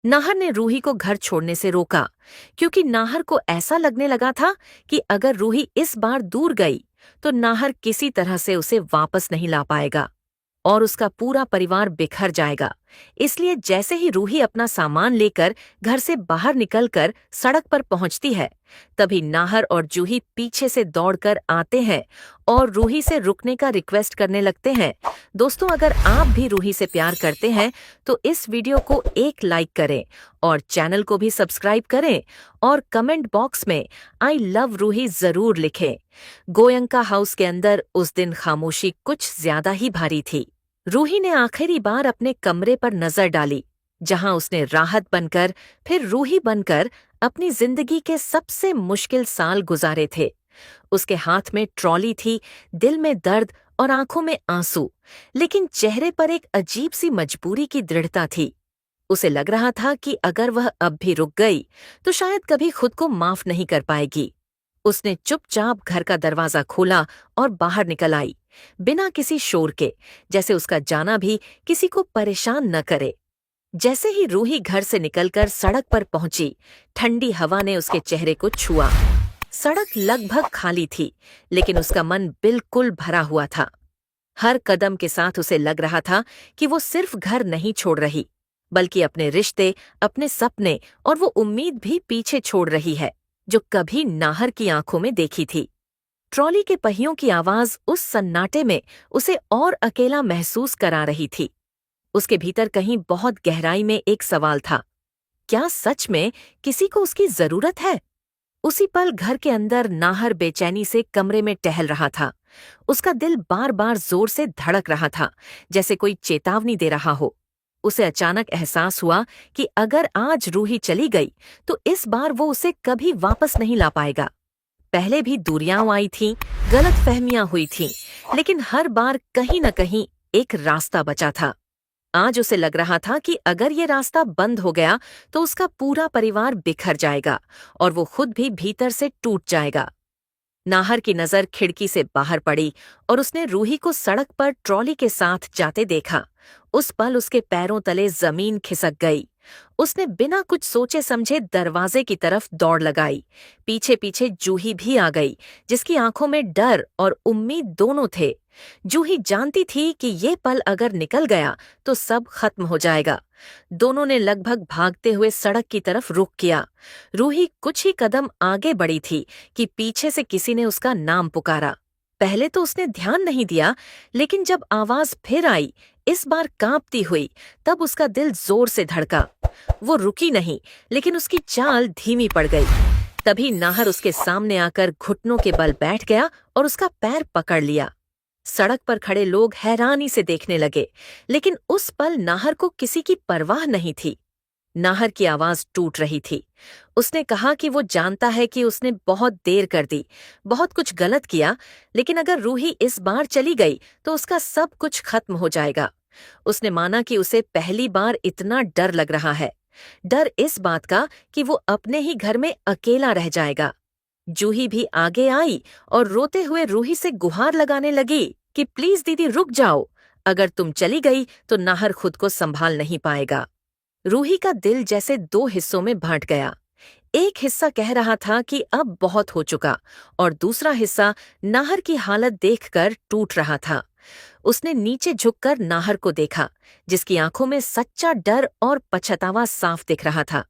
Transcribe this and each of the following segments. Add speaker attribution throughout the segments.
Speaker 1: नाहर ने रूही को घर छोड़ने से रोका, क्योंकि नाहर को ऐसा लगने लगा था कि अगर रूही इस बार दूर गई तो नाहर किसी तरह से उसे वापस नहीं ला पाएगा और उसका पूरा परिवार बिखर जाएगा। इसलिए जैसे ही रूही अपना सामान लेकर घर से बाहर निकलकर सड़क पर पहुंचती है, तभी नाहर और जूही पीछे से दौड़कर आते हैं और रूही से रुकने का रिक्वेस्ट करने लगते हैं। दोस्तों, अगर आप भी रूही से प्यार करते हैं तो इस वीडियो को एक लाइक करें और चैनल को भी सब्सक्राइब करें और कमेंट बॉक्स में आई लव रूही जरूर लिखें। गोयंका हाउस के अंदर उस दिन खामोशी कुछ ज्यादा ही भारी थी। रूही ने आखिरी बार अपने कमरे पर नजर डाली, जहां उसने राहत बनकर फिर रूही बनकर अपनी जिंदगी के सबसे मुश्किल साल गुजारे थे। उसके हाथ में ट्रॉली थी, दिल में दर्द और आंखों में आंसू, लेकिन चेहरे पर एक अजीब सी मजबूरी की दृढ़ता थी। उसे लग रहा था कि अगर वह अब भी रुक गई तो शायद कभी खुद को माफ नहीं कर पाएगी। उसने चुपचाप घर का दरवाजा खोला और बाहर निकल आई, बिना किसी शोर के, जैसे उसका जाना भी किसी को परेशान न करे। जैसे ही रूही घर से निकलकर सड़क पर पहुंची, ठंडी हवा ने उसके चेहरे को छुआ। सड़क लगभग खाली थी, लेकिन उसका मन बिल्कुल भरा हुआ था। हर कदम के साथ उसे लग रहा था कि वो सिर्फ घर नहीं छोड़ रही, बल्कि अपने रिश्ते, अपने सपने और वो उम्मीद भी पीछे छोड़ रही है जो कभी नाहर की आंखों में देखी थी। ट्रॉली के पहियों की आवाज उस सन्नाटे में उसे और अकेला महसूस करा रही थी। उसके भीतर कहीं बहुत गहराई में एक सवाल था, क्या सच में किसी को उसकी जरूरत है? उसी पल घर के अंदर नाहर बेचैनी से कमरे में टहल रहा था। उसका दिल बार बार जोर से धड़क रहा था, जैसे कोई चेतावनी दे रहा हो। उसे अचानक एहसास हुआ कि अगर आज रूही चली गई तो इस बार वो उसे कभी वापस नहीं ला पाएगा। पहले भी दूरियां आई थीं, गलतफहमियां हुई थीं, लेकिन हर बार कहीं न कहीं एक रास्ता बचा था। आज उसे लग रहा था कि अगर ये रास्ता बंद हो गया तो उसका पूरा परिवार बिखर जाएगा और वो खुद भी भीतर से टूट जाएगा। नाहर की नजर खिड़की से बाहर पड़ी और उसने रूही को सड़क पर ट्रॉली के साथ जाते देखा। उस पल उसके पैरों तले जमीन खिसक गई। उसने बिना कुछ सोचे समझे दरवाजे की तरफ दौड़ लगाई। पीछे पीछे जूही भी आ गई, जिसकी आंखों में डर और उम्मीद दोनों थे। जूही जानती थी कि ये पल अगर निकल गया तो सब खत्म हो जाएगा। दोनों ने लगभग भागते हुए सड़क की तरफ रुख किया। रूही कुछ ही कदम आगे बढ़ी थी कि पीछे से किसी ने उसका नाम पुकारा। पहले तो उसने ध्यान नहीं दिया, लेकिन जब आवाज फिर आई, इस बार कांपती हुई, तब उसका दिल जोर से धड़का। वो रुकी नहीं, लेकिन उसकी चाल धीमी पड़ गई। तभी नाहर उसके सामने आकर घुटनों के बल बैठ गया और उसका पैर पकड़ लिया। सड़क पर खड़े लोग हैरानी से देखने लगे, लेकिन उस पल नाहर को किसी की परवाह नहीं थी। नाहर की आवाज टूट रही थी। उसने कहा कि वो जानता है कि उसने बहुत देर कर दी, बहुत कुछ गलत किया, लेकिन अगर रूही इस बार चली गई तो उसका सब कुछ खत्म हो जाएगा। उसने माना कि उसे पहली बार इतना डर लग रहा है, डर इस बात का कि वो अपने ही घर में अकेला रह जाएगा। जूही भी आगे आई और रोते हुए रूही से गुहार लगाने लगी कि प्लीज दीदी रुक जाओ, अगर तुम चली गई तो नाहर खुद को संभाल नहीं पाएगा। रूही का दिल जैसे दो हिस्सों में बांट गया। एक हिस्सा कह रहा था कि अब बहुत हो चुका, और दूसरा हिस्सा नाहर की हालत देखकर टूट रहा था। उसने नीचे झुककर नाहर को देखा, जिसकी आंखों में सच्चा डर और पछतावा साफ दिख रहा था।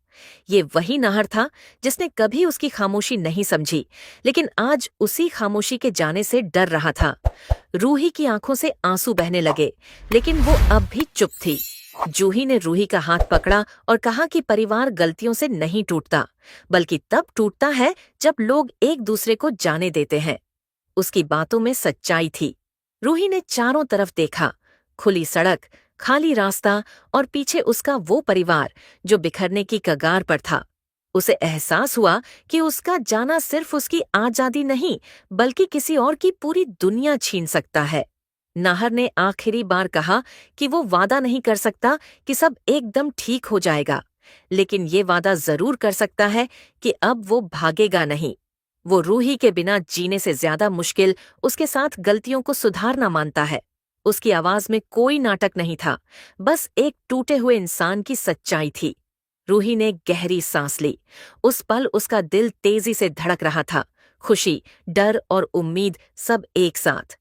Speaker 1: ये वही नाहर था जिसने कभी उसकी खामोशी नहीं समझी, लेकिन आज उसी खामोशी के जाने से डर रहा था। रूही की आंखों से आंसू बहने लगे, लेकिन वो अब भी चुप थी। जूही ने रूही का हाथ पकड़ा और कहा कि परिवार गलतियों से नहीं टूटता, बल्कि तब टूटता है जब लोग एक दूसरे को जाने देते हैं। उसकी बातों में सच्चाई थी। रूही ने चारों तरफ देखा, खुली सड़क, खाली रास्ता और पीछे उसका वो परिवार जो बिखरने की कगार पर था। उसे एहसास हुआ कि उसका जाना सिर्फ उसकी आजादी नहीं, बल्कि किसी और की पूरी दुनिया छीन सकता है। नाहर ने आखिरी बार कहा कि वो वादा नहीं कर सकता कि सब एकदम ठीक हो जाएगा, लेकिन ये वादा जरूर कर सकता है कि अब वो भागेगा नहीं। वो रूही के बिना जीने से ज्यादा मुश्किल उसके साथ गलतियों को सुधारना मानता है। उसकी आवाज में कोई नाटक नहीं था, बस एक टूटे हुए इंसान की सच्चाई थी। रूही ने गहरी सांस ली। उस पल उसका दिल तेजी से धड़क रहा था, खुशी, डर और उम्मीद सब एक साथ।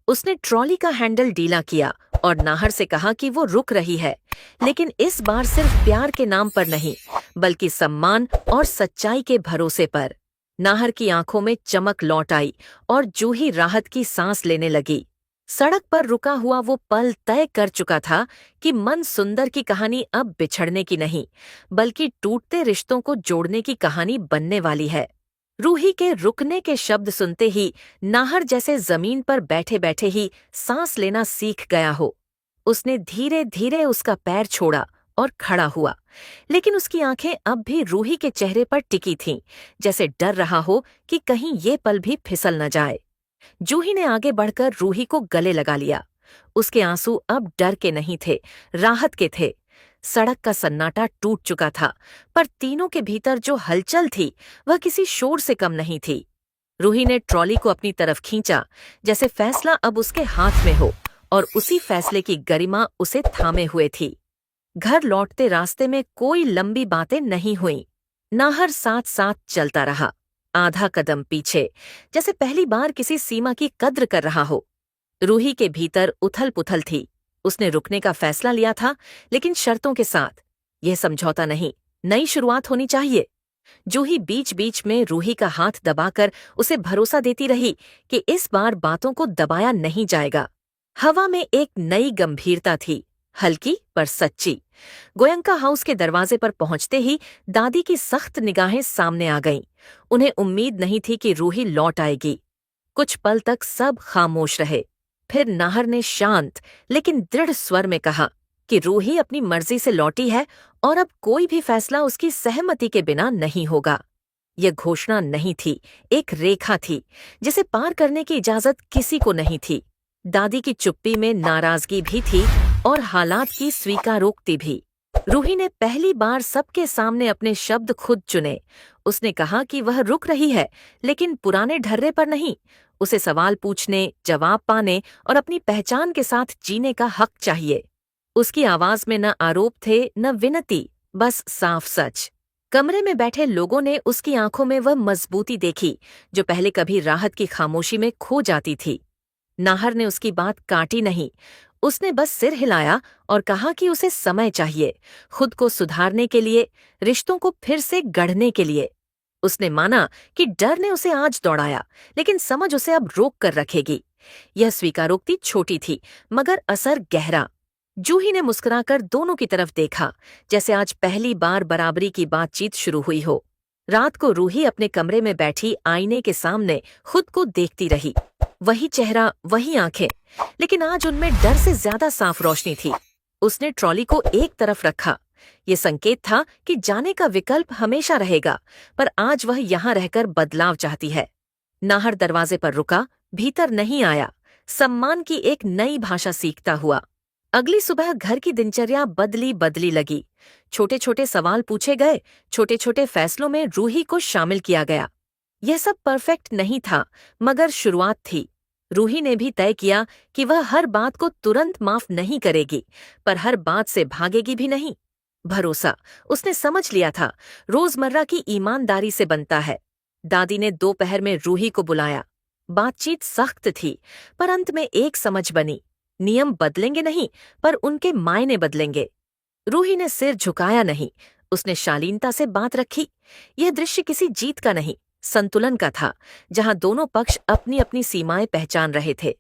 Speaker 1: उसने ट्रॉली का हैंडल ढीला किया और नाहर से कहा कि वो रुक रही है, लेकिन इस बार सिर्फ प्यार के नाम पर नहीं, बल्कि सम्मान और सच्चाई के भरोसे पर। नाहर की आंखों में चमक लौट आई और जूही राहत की सांस लेने लगी। सड़क पर रुका हुआ वो पल तय कर चुका था कि मन सुंदर की कहानी अब बिछड़ने की नहीं, बल्कि टूटते रिश्तों को जोड़ने की कहानी बनने वाली है। रूही के रुकने के शब्द सुनते ही नाहर जैसे जमीन पर बैठे बैठे ही सांस लेना सीख गया हो। उसने धीरे धीरे उसका पैर छोड़ा और खड़ा हुआ, लेकिन उसकी आंखें अब भी रूही के चेहरे पर टिकी थीं, जैसे डर रहा हो कि कहीं ये पल भी फिसल न जाए। जूही ने आगे बढ़कर रूही को गले लगा लिया। उसके आंसू अब डर के नहीं थे, राहत के थे। सड़क का सन्नाटा टूट चुका था, पर तीनों के भीतर जो हलचल थी वह किसी शोर से कम नहीं थी। रूही ने ट्रॉली को अपनी तरफ खींचा, जैसे फैसला अब उसके हाथ में हो, और उसी फैसले की गरिमा उसे थामे हुए थी। घर लौटते रास्ते में कोई लंबी बातें नहीं हुईं। नाहर साथ साथ चलता रहा, आधा कदम पीछे, जैसे पहली बार किसी सीमा की कद्र कर रहा हो। रूही के भीतर उथल पुथल थी। उसने रुकने का फैसला लिया था, लेकिन शर्तों के साथ। यह समझौता नहीं, नई शुरुआत होनी चाहिए। जूही बीच बीच में रूही का हाथ दबाकर उसे भरोसा देती रही कि इस बार बातों को दबाया नहीं जाएगा। हवा में एक नई गंभीरता थी, हल्की पर सच्ची। गोयंका हाउस के दरवाजे पर पहुंचते ही दादी की सख्त निगाहें सामने आ गईं। उन्हें उम्मीद नहीं थी कि रूही लौट आएगी। कुछ पल तक सब खामोश रहे। फिर नाहर ने शांत लेकिन दृढ़ स्वर में कहा कि रूही अपनी मर्जी से लौटी है और अब कोई भी फैसला उसकी सहमति के बिना नहीं होगा। यह घोषणा नहीं थी, एक रेखा थी, जिसे पार करने की इजाजत किसी को नहीं थी। दादी की चुप्पी में नाराजगी भी थी और हालात की स्वीकारोक्ति भी। रूही ने पहली बार सबके सामने अपने शब्द खुद चुने। उसने कहा कि वह रुक रही है, लेकिन पुराने ढर्रे पर नहीं। उसे सवाल पूछने, जवाब पाने और अपनी पहचान के साथ जीने का हक चाहिए। उसकी आवाज में न आरोप थे न विनती, बस साफ सच। कमरे में बैठे लोगों ने उसकी आंखों में वह मजबूती देखी जो पहले कभी राहत की खामोशी में खो जाती थी। नाहर ने उसकी बात काटी नहीं। उसने बस सिर हिलाया और कहा कि उसे समय चाहिए, खुद को सुधारने के लिए, रिश्तों को फिर से गढ़ने के लिए। उसने माना कि डर ने उसे आज दौड़ाया, लेकिन समझ उसे अब रोक कर रखेगी। यह स्वीकारोक्ति छोटी थी, मगर असर गहरा। जूही ने मुस्कुराकर दोनों की तरफ देखा, जैसे आज पहली बार बराबरी की बातचीत शुरू हुई हो। रात को रूही अपने कमरे में बैठी आईने के सामने खुद को देखती रही। वही चेहरा, वही आंखें, लेकिन आज उनमें डर से ज्यादा साफ रोशनी थी। उसने ट्रॉली को एक तरफ रखा। ये संकेत था कि जाने का विकल्प हमेशा रहेगा, पर आज वह यहाँ रहकर बदलाव चाहती है। नाहर दरवाजे पर रुका, भीतर नहीं आया, सम्मान की एक नई भाषा सीखता हुआ। अगली सुबह घर की दिनचर्या बदली बदली लगी। छोटे छोटे सवाल पूछे गए, छोटे छोटे फैसलों में रूही को शामिल किया गया। यह सब परफेक्ट नहीं था, मगर शुरुआत थी। रूही ने भी तय किया कि वह हर बात को तुरंत माफ नहीं करेगी, पर हर बात से भागेगी भी नहीं। भरोसा, उसने समझ लिया था, रोजमर्रा की ईमानदारी से बनता है। दादी ने दोपहर में रूही को बुलाया। बातचीत सख्त थी, पर अंत में एक समझ बनी। नियम बदलेंगे नहीं, पर उनके मायने बदलेंगे। रूही ने सिर झुकाया नहीं, उसने शालीनता से बात रखी। यह दृश्य किसी जीत का नहीं, संतुलन का था, जहां दोनों पक्ष अपनी अपनी सीमाएं पहचान रहे थे।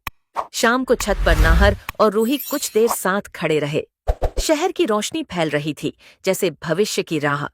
Speaker 1: शाम को छत पर नाहर और रूही कुछ देर साथ खड़े रहे। शहर की रोशनी फैल रही थी, जैसे भविष्य की राह।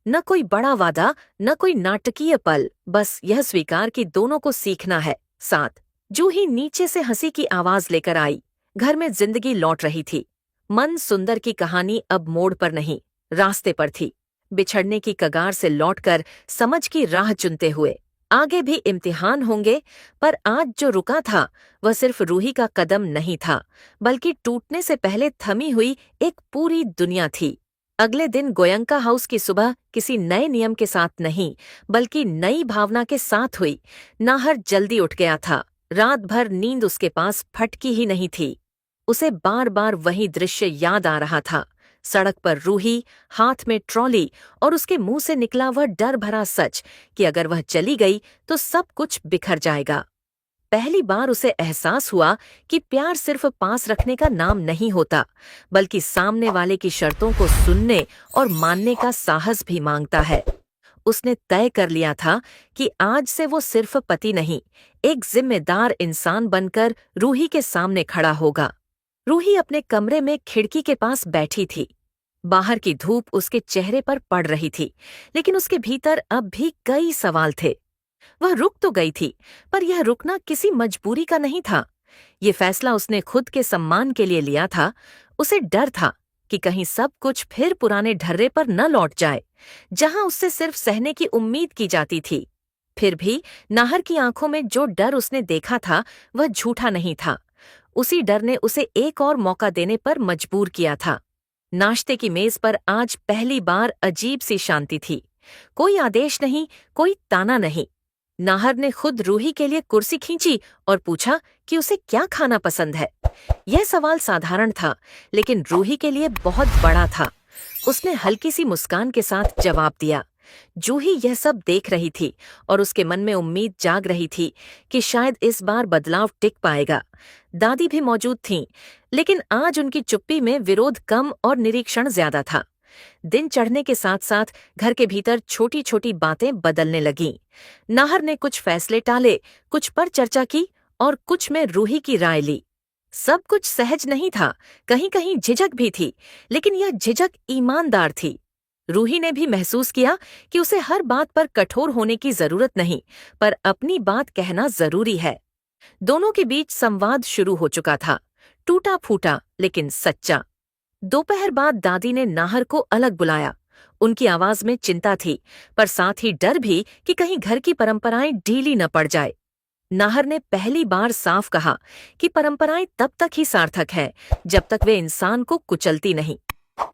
Speaker 1: न कोई बड़ा वादा, न कोई नाटकीय पल, बस यह स्वीकार कि दोनों को सीखना है साथ। जूही नीचे से हंसी की आवाज लेकर आई। घर में जिंदगी लौट रही थी। मन सुंदर की कहानी अब मोड़ पर नहीं, रास्ते पर थी। बिछड़ने की कगार से लौटकर समझ की राह चुनते हुए। आगे भी इम्तिहान होंगे, पर आज जो रुका था वह सिर्फ रूही का कदम नहीं था, बल्कि टूटने से पहले थमी हुई एक पूरी दुनिया थी। अगले दिन गोयंका हाउस की सुबह किसी नए नियम के साथ नहीं, बल्कि नई भावना के साथ हुई। नाहर जल्दी उठ गया था। रात भर नींद उसके पास फटकी ही नहीं थी। उसे बार बार वही दृश्य याद आ रहा था। सड़क पर रूही, हाथ में ट्रॉली और उसके मुंह से निकला वह डर भरा सच कि अगर वह चली गई तो सब कुछ बिखर जाएगा। पहली बार उसे एहसास हुआ कि प्यार सिर्फ पास रखने का नाम नहीं होता, बल्कि सामने वाले की शर्तों को सुनने और मानने का साहस भी मांगता है। उसने तय कर लिया था कि आज से वो सिर्फ पति नहीं, एक जिम्मेदार इंसान बनकर रूही के सामने खड़ा होगा। रूही अपने कमरे में खिड़की के पास बैठी थी। बाहर की धूप उसके चेहरे पर पड़ रही थी, लेकिन उसके भीतर अब भी कई सवाल थे। वह रुक तो गई थी, पर यह रुकना किसी मजबूरी का नहीं था। ये फैसला उसने खुद के सम्मान के लिए लिया था। उसे डर था कि कहीं सब कुछ फिर पुराने ढर्रे पर न लौट जाए, जहां उससे सिर्फ सहने की उम्मीद की जाती थी। फिर भी नाहर की आंखों में जो डर उसने देखा था वह झूठा नहीं था। उसी डर ने उसे एक और मौका देने पर मजबूर किया था। नाश्ते की मेज पर आज पहली बार अजीब सी शांति थी। कोई आदेश नहीं, कोई ताना नहीं। नाहर ने खुद रूही के लिए कुर्सी खींची और पूछा कि उसे क्या खाना पसंद है। यह सवाल साधारण था, लेकिन रूही के लिए बहुत बड़ा था। उसने हल्की सी मुस्कान के साथ जवाब दिया। जूही यह सब देख रही थी और उसके मन में उम्मीद जाग रही थी कि शायद इस बार बदलाव टिक पाएगा। दादी भी मौजूद थीं, लेकिन आज उनकी चुप्पी में विरोध कम और निरीक्षण ज्यादा था। दिन चढ़ने के साथ साथ घर के भीतर छोटी छोटी बातें बदलने लगीं। नाहर ने कुछ फैसले टाले, कुछ पर चर्चा की और कुछ में रूही की राय ली। सब कुछ सहज नहीं था, कहीं कहीं झिझक भी थी, लेकिन यह झिझक ईमानदार थी। रूही ने भी महसूस किया कि उसे हर बात पर कठोर होने की जरूरत नहीं, पर अपनी बात कहना जरूरी है। दोनों के बीच संवाद शुरू हो चुका था, टूटा फूटा लेकिन सच्चा। दोपहर बाद दादी ने नाहर को अलग बुलाया। उनकी आवाज में चिंता थी, पर साथ ही डर भी कि कहीं घर की परंपराएं ढीली न पड़ जाए। नाहर ने पहली बार साफ कहा कि परंपराएं तब तक ही सार्थक है जब तक वे इंसान को कुचलती नहीं।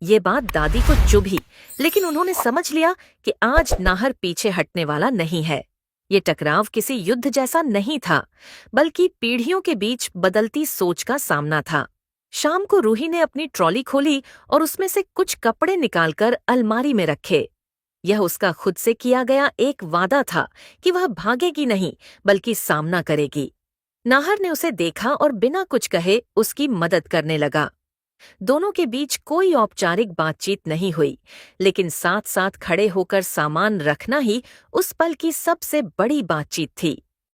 Speaker 1: ये बात दादी को चुभी, लेकिन उन्होंने समझ लिया कि आज नाहर पीछे हटने वाला नहीं है। ये टकराव किसी युद्ध जैसा नहीं था, बल्कि पीढ़ियों के बीच बदलती सोच का सामना था। शाम को रूही ने अपनी ट्रॉली खोली और उसमें से कुछ कपड़े निकालकर अलमारी में रखे। यह उसका खुद से किया गया एक वादा था कि वह भागेगी नहीं, बल्कि सामना करेगी। नाहर ने उसे देखा और बिना कुछ कहे उसकी मदद करने लगा। दोनों के बीच कोई औपचारिक बातचीत नहीं हुई, लेकिन साथ साथ खड़े होकर सामान रखना ही उस पल की सबसे बड़ी बातचीत थी।